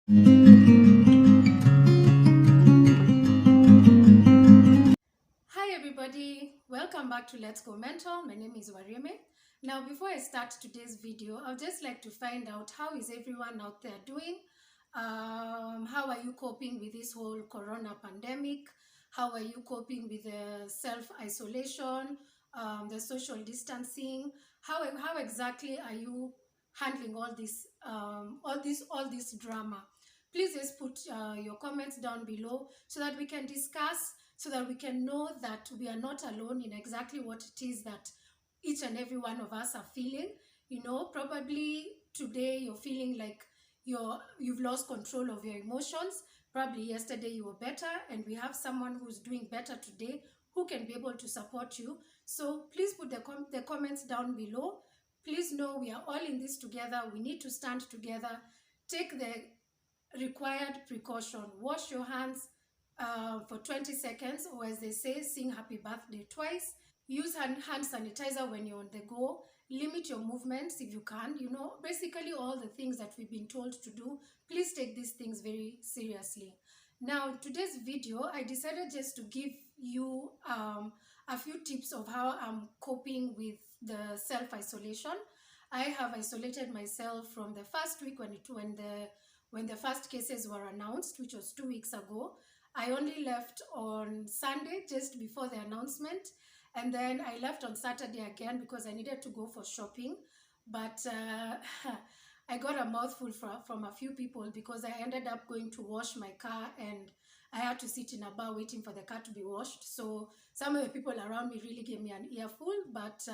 Hi everybody, welcome back to Let's Go Mental. My name is Wareme. Now before I start today's video, I'd just like to find out how is everyone out there doing? How are you coping with this whole corona pandemic? How are you coping with the self-isolation, the social distancing? How exactly are you handling all this drama? Please just put your comments down below so that we can discuss, so that we can know that we are not alone in exactly what it is that each and every one of us are feeling. Probably today you're feeling like you've lost control of your emotions. Probably yesterday you were better, and we have someone who's doing better today who can be able to support you. So please put the comments down below. Please know we are all in this together. We need to stand together. Take the required precaution. Wash your hands for 20 seconds, or as they say, sing happy birthday twice. Use hand sanitizer when you're on the go. Limit your movements if you can. Basically all the things that we've been told to do. Please take these things very seriously. Now, today's video, I decided just to give you a few tips of how I'm coping with the self-isolation. I have isolated myself from the first week when the first cases were announced, which was 2 weeks ago. I only left on Sunday just before the announcement, and then I left on Saturday again because I needed to go for shopping. But I got a mouthful from a few people because I ended up going to wash my car, and I had to sit in a bar waiting for the car to be washed. So some of the people around me really gave me an earful. But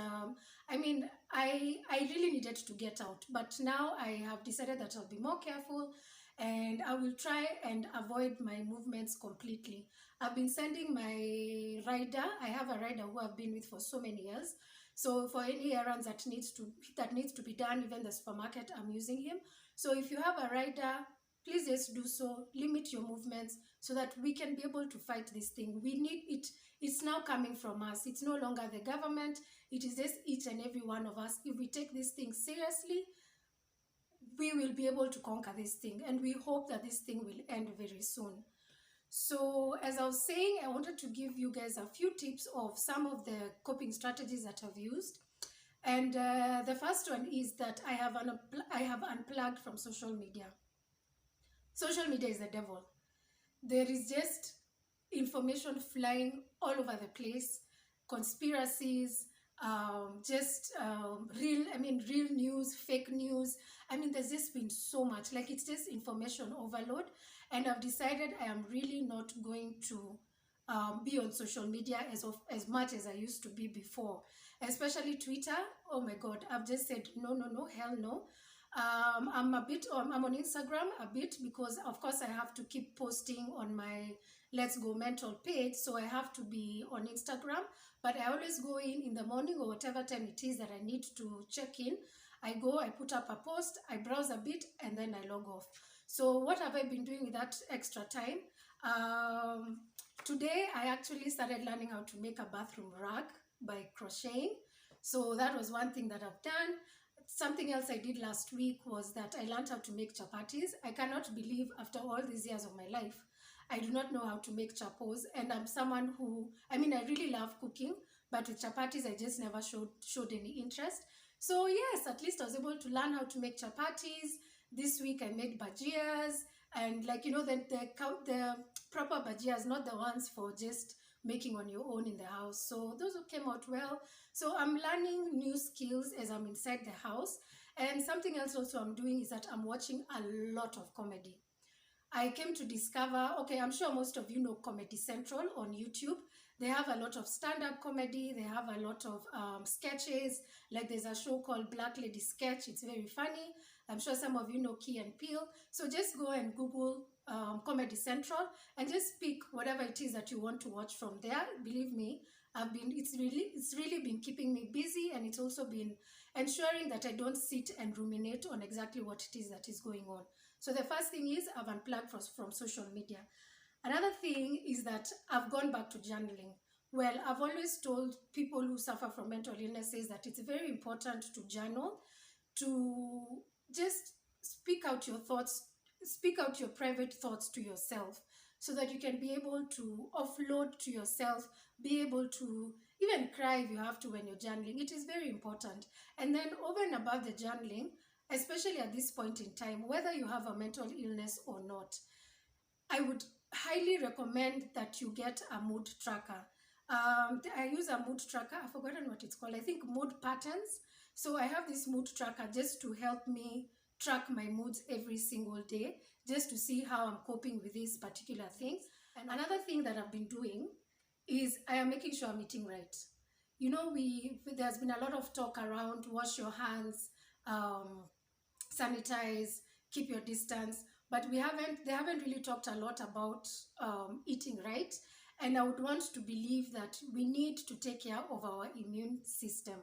I really needed to get out. But now I have decided that I'll be more careful, and I will try and avoid my movements completely. I've been sending my rider. I have a rider who I've been with for so many years. So for any errands that needs to be done, even the supermarket, I'm using him. So if you have a rider, please just do so. Limit your movements so that we can be able to fight this thing. We need it. It's now coming from us. It's no longer the government. It is just each and every one of us. If we take this thing seriously, we will be able to conquer this thing, and we hope that this thing will end very soon. So as I was saying, I wanted to give you guys a few tips of some of the coping strategies that I've used. And the first one is that I have unplugged from social media. Social media is the devil. There is just information flying all over the place, conspiracies, real news, fake news. There's just been so much. Like, it's just information overload, and I've decided I am really not going to be on social media as much as I used to be before, especially Twitter. Oh my God, I've just said no, no, no, hell no. I'm on Instagram a bit because of course I have to keep posting on my Let's Go Mental page, so I have to be on Instagram. But I always go in the morning or whatever time it is that I need to check in. I go, I put up a post, I browse a bit, and then I log off. So what have I been doing with that extra time? Today I actually started learning how to make a bathroom rug by crocheting. So that was one thing that I've done. Something else I did last week was that I learned how to make chapatis. I cannot believe after all these years of my life, I do not know how to make chapos. And I'm someone who, I really love cooking, but with chapatis, I just never showed any interest. So yes, at least I was able to learn how to make chapatis. This week I made bajias, and the proper bajias, not the ones for just making on your own in the house. So those came out well. So I'm learning new skills as I'm inside the house. And something else also I'm doing is that I'm watching a lot of comedy. I came to discover, okay, I'm sure most of you know Comedy Central on YouTube. They have a lot of stand-up comedy. They have a lot of sketches. Like, there's a show called Black Lady Sketch. It's very funny. I'm sure some of you know Key and Peele. So just go and Google Comedy Central and just pick whatever it is that you want to watch from there. Believe me, it's really been keeping me busy, and it's also been ensuring that I don't sit and ruminate on exactly what it is that is going on. So the first thing is I've unplugged from social media. Another thing is that I've gone back to journaling. Well, I've always told people who suffer from mental illnesses that it's very important to journal, to just speak out your thoughts speak out your private thoughts to yourself, so that you can be able to offload to yourself, be able to even cry if you have to when you're journaling. It is very important. And then over and above the journaling, especially at this point in time, whether you have a mental illness or not, I would highly recommend that you get a mood tracker. I use a mood tracker. I've forgotten what it's called. I think mood patterns. So I have this mood tracker just to help me track my moods every single day, just to see how I'm coping with these particular things. And another thing that I've been doing is I am making sure I'm eating right. You know, there's been a lot of talk around wash your hands, sanitize, keep your distance, but they haven't really talked a lot about eating right. And I would want to believe that we need to take care of our immune system.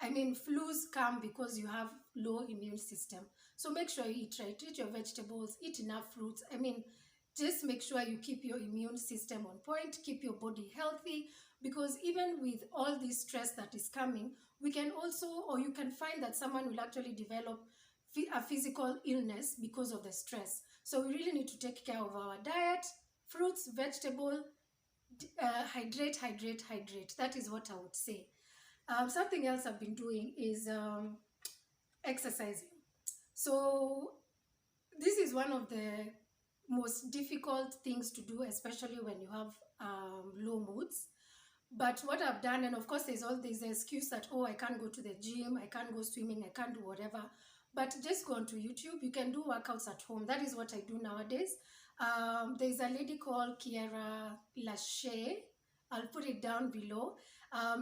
I mean, flus come because you have low immune system. So make sure you eat right, eat your vegetables, eat enough fruits. I mean, just make sure you keep your immune system on point, keep your body healthy, because even with all this stress that is coming, we can also, or you can find that someone will actually develop a physical illness because of the stress. So we really need to take care of our diet, fruits, vegetable, hydrate, hydrate, hydrate. That is what I would say. Something else I've been doing is exercising. So this is one of the most difficult things to do, especially when you have low moods. But what I've done, and of course there's the excuse that, oh, I can't go to the gym, I can't go swimming, I can't do whatever. But just go onto YouTube. You can do workouts at home. That is what I do nowadays. There's a lady called Kiara Lachey. I'll put it down below.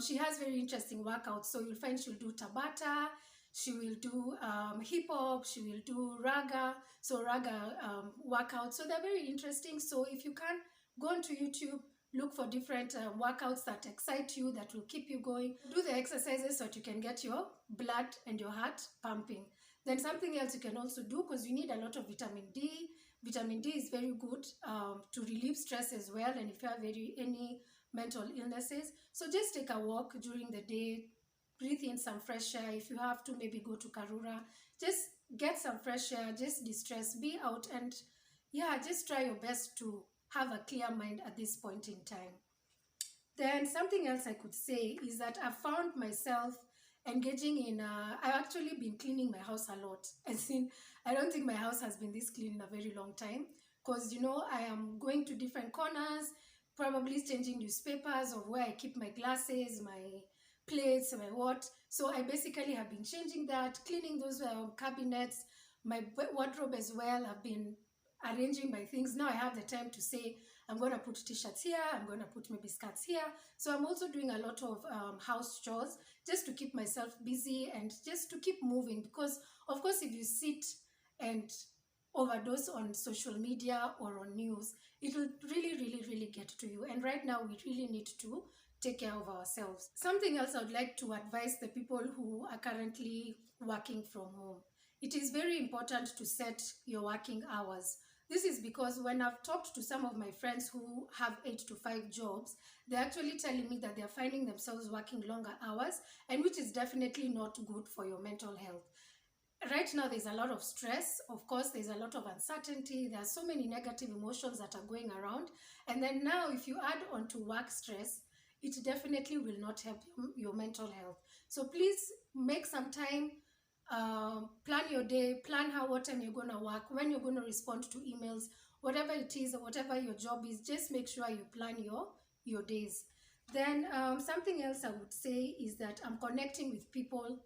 She has very interesting workouts. So you'll find she'll do Tabata, she will do hip hop, she will do raga. So raga workouts. So they're very interesting. So if you can, go onto YouTube, look for different workouts that excite you, that will keep you going. Do the exercises so that you can get your blood and your heart pumping. Then something else you can also do, because you need a lot of vitamin D. Vitamin D is very good to relieve stress as well, and if you have any mental illnesses. So just take a walk during the day, breathe in some fresh air. If you have to, maybe go to Karura. Just get some fresh air, just distress, be out, and yeah, just try your best to have a clear mind at this point in time. Then something else I could say is that I found myself engaging in, I've actually been cleaning my house a lot. I don't think my house has been this clean in a very long time, because, you know, I am going to different corners, probably changing newspapers of where I keep my glasses, my plates, my what. So I basically have been changing that, cleaning those cabinets, my wardrobe as well. I've been arranging my things. Now I have the time to say, I'm going to put t-shirts here, I'm going to put maybe skirts here. So I'm also doing a lot of house chores, just to keep myself busy and just to keep moving. Because of course, if you sit and overdose on social media or on news, it will really get to you. And right now we really need to take care of ourselves. Something else I would like to advise the people who are currently working from home. It is very important to set your working hours. This is because when I've talked to some of my friends who have 8 to 5 jobs, they're actually telling me that they're finding themselves working longer hours, and which is definitely not good for your mental health. Right now, there's a lot of stress. Of course, there's a lot of uncertainty. There are so many negative emotions that are going around. And then now, if you add on to work stress, it definitely will not help your mental health. So please make some time. Plan your day, plan what time you're going to work, when you're going to respond to emails, whatever it is, or whatever your job is, just make sure you plan your days. Then something else I would say is that I'm connecting with people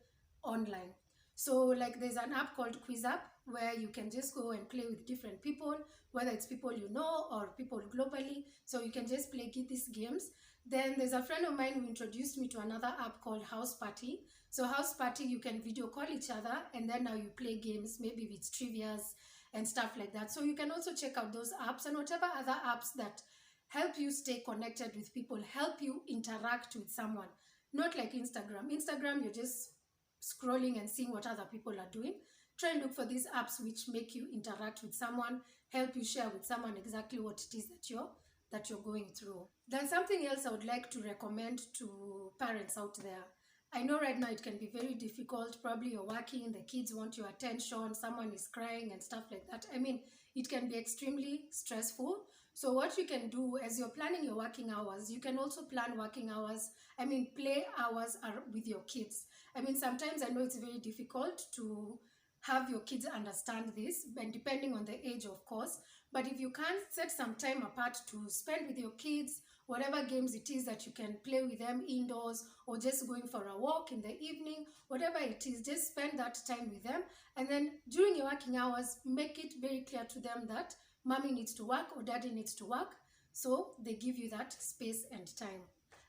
online. So like there's an app called Quiz App where you can just go and play with different people, whether it's people you know or people globally. So you can just play these games. Then there's a friend of mine who introduced me to another app called House Party. So House Party, you can video call each other, and then now you play games, maybe with trivias and stuff like that. So you can also check out those apps and whatever other apps that help you stay connected with people, help you interact with someone. Not like Instagram. Instagram, you're just scrolling and seeing what other people are doing. Try and look for these apps which make you interact with someone, help you share with someone exactly what it is that you're going through. Then something else I would like to recommend to parents out there. I know right now it can be very difficult. Probably you're working, the kids want your attention, someone is crying and stuff like that. I mean, it can be extremely stressful. So what you can do as you're planning your working hours, you can also plan working hours, play hours with your kids. Sometimes I know it's very difficult to have your kids understand this, and depending on the age, of course. But if you can set some time apart to spend with your kids, whatever games it is that you can play with them indoors, or just going for a walk in the evening, whatever it is, just spend that time with them. And then during your working hours, make it very clear to them that mommy needs to work or daddy needs to work. So they give you that space and time.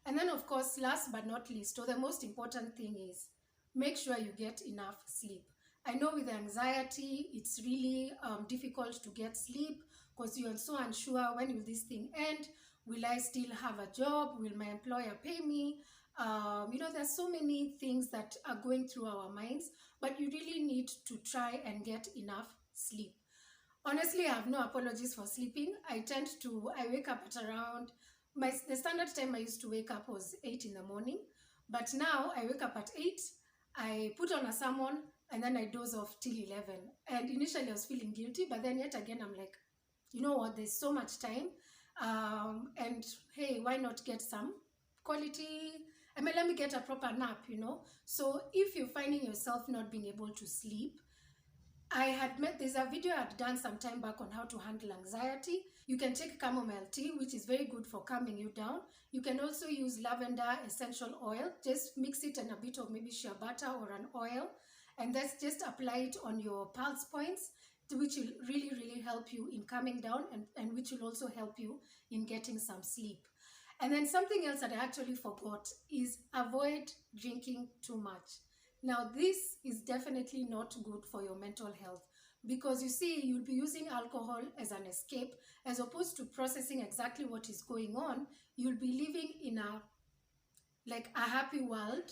And then, of course, last but not least, or the most important thing is, make sure you get enough sleep. I know with anxiety, it's really difficult to get sleep because you're so unsure, when will this thing end? Will I still have a job? Will my employer pay me? There's so many things that are going through our minds, but you really need to try and get enough sleep. Honestly, I have no apologies for sleeping. I wake up at around, the standard time I used to wake up was 8 in the morning, but now I wake up at 8, I put on a sermon, and then I doze off till 11. And initially I was feeling guilty, but then yet again I'm like, you know what, there's so much time, and hey, why not get some quality, let me get a proper nap. So if you're finding yourself not being able to sleep, there's a video I had done some time back on how to handle anxiety. You can take chamomile tea, which is very good for calming you down. You can also use lavender essential oil. Just mix it in a bit of maybe shea butter or an oil, and that's just apply it on your pulse points, which will really, really help you in calming down, and which will also help you in getting some sleep. And then something else that I actually forgot is avoid drinking too much. Now, this is definitely not good for your mental health, because you see, you'll be using alcohol as an escape as opposed to processing exactly what is going on. You'll be living in a happy world,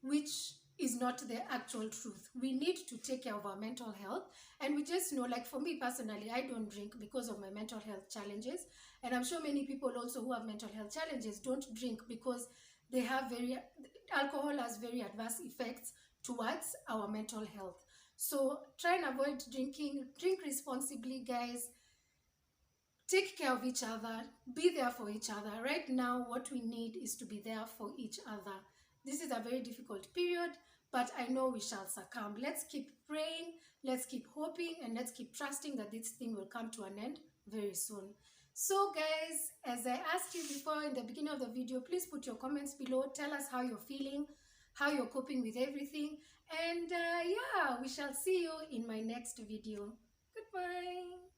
which is not the actual truth. We need to take care of our mental health, and we just know, like for me personally, I don't drink because of my mental health challenges, and I'm sure many people also who have mental health challenges don't drink because alcohol has very adverse effects towards our mental health. So try and avoid drinking. Drink responsibly, guys. Take care of each other. Be there for each other. Right now, what we need is to be there for each other. This is a very difficult period, but I know we shall succumb. Let's keep praying, let's keep hoping, and let's keep trusting that this thing will come to an end very soon. So guys, as I asked you before in the beginning of the video, please put your comments below. Tell us how you're feeling, how you're coping with everything. And yeah, we shall see you in my next video. Goodbye.